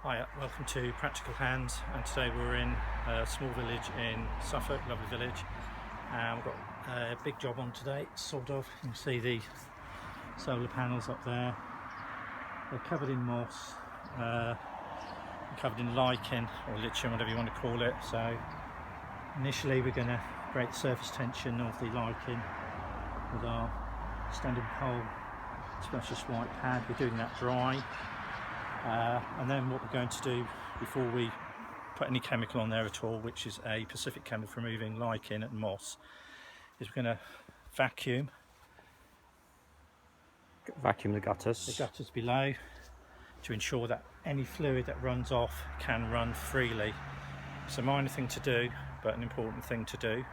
Hi, welcome to Practical Hands, and today we're in a small village in Suffolk, lovely village. We've got a big job on today, sort of. You can see the solar panels up there. They're covered in moss, covered in lichen or lichen, whatever you want to call it. So initially we're going to break the surface tension of the lichen with our standard pole specialist white pad. We're doing that dry. And then what we're going to do before we put any chemical on there at all, which is a specific chemical for removing lichen and moss, is we're going to vacuum the gutters. The gutters below to ensure that any fluid that runs off can run freely. It's a minor thing to do, but an important thing to do.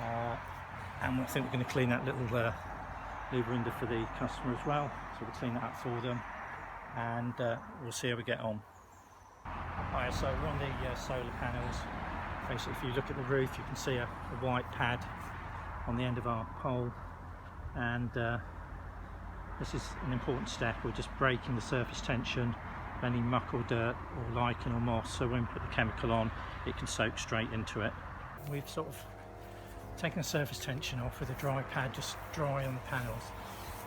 And I think we're going to clean that little louver under for the customer as well. So we'll clean that up for them, and we'll see how we get on. Alright, so we're on the solar panels. Basically, if you look at the roof, you can see a white pad on the end of our pole, and this is an important step. We're just breaking the surface tension of any muck or dirt or lichen or moss, so when we put the chemical on, it can soak straight into it. We've sort of taken the surface tension off with a dry pad, just dry on the panels.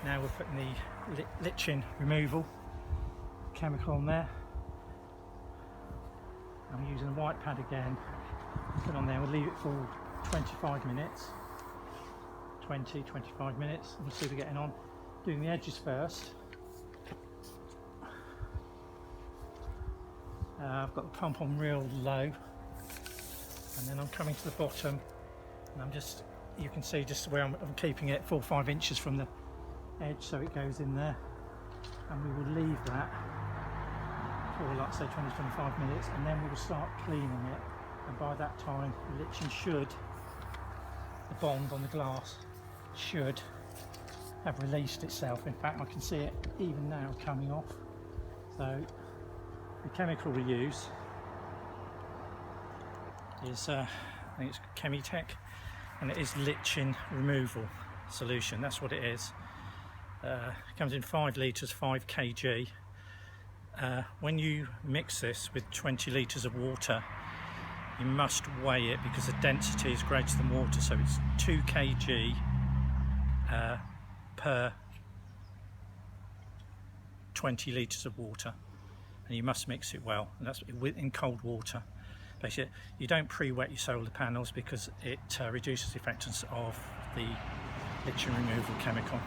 Now we're putting the lichen removal chemical on there. I'm using a white pad again. Put on there, we'll leave it for 25 minutes. 20-25 minutes, and we'll see if we're getting on. Doing the edges first. I've got the pump on real low, and then I'm coming to the bottom, and I'm just, you can see just where I'm keeping it 4 or 5 inches from the edge, so it goes in there, and we will leave that for, like, say, 20-25 minutes, and then we will start cleaning it. And by that time the lichen should, the bond on the glass should have released itself. In fact, I can see it even now coming off. So the chemical we use is I think it's Chemitech, and it is lichen removal solution. That's what it is. It comes in 5 litres, 5 kg. When you mix this with 20 litres of water, you must weigh it because the density is greater than water, so it's 2 kg per 20 litres of water, and you must mix it well, and that's in cold water. Basically, you don't pre-wet your solar panels because it reduces the effectiveness of the lichen removal chemical.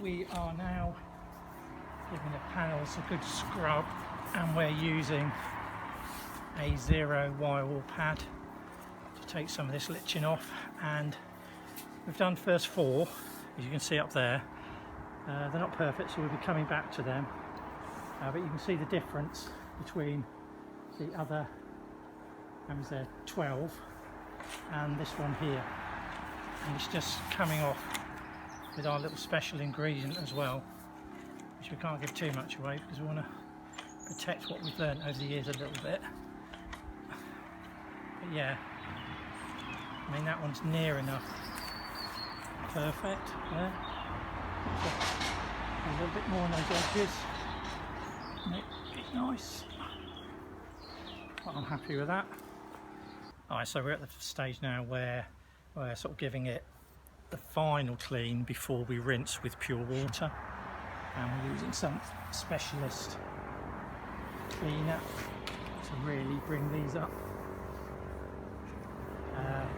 We are now giving the panels a good scrub, and we're using a 0 wire wool pad to take some of this lichen off. And we've done first 4, as you can see up there. They're not perfect, so we'll be coming back to them, but you can see the difference between the other, how was there, 12 and this one here, and it's just coming off with our little special ingredient as well, which we can't give too much away because we want to protect what we've learnt over the years a little bit. But yeah, I mean, that one's near enough perfect there. So a little bit more on those edges, make it nice. Well, I'm happy with that. Alright, so we're at the stage now where we're sort of giving it the final clean before we rinse with pure water, and we're using some specialist cleaner to really bring these up.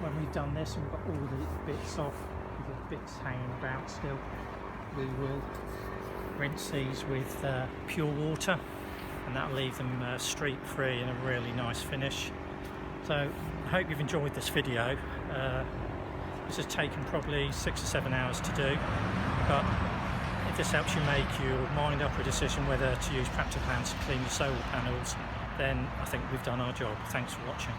When we've done this and we've got all the bits off, with the bits hanging about still, we will rinse these with pure water, and that'll leave them streak free and a really nice finish. So I hope you've enjoyed this video. This has taken probably 6 or 7 hours to do, but if this helps you make your mind up a decision whether to use Practical Hands to clean your solar panels, then I think we've done our job. Thanks for watching.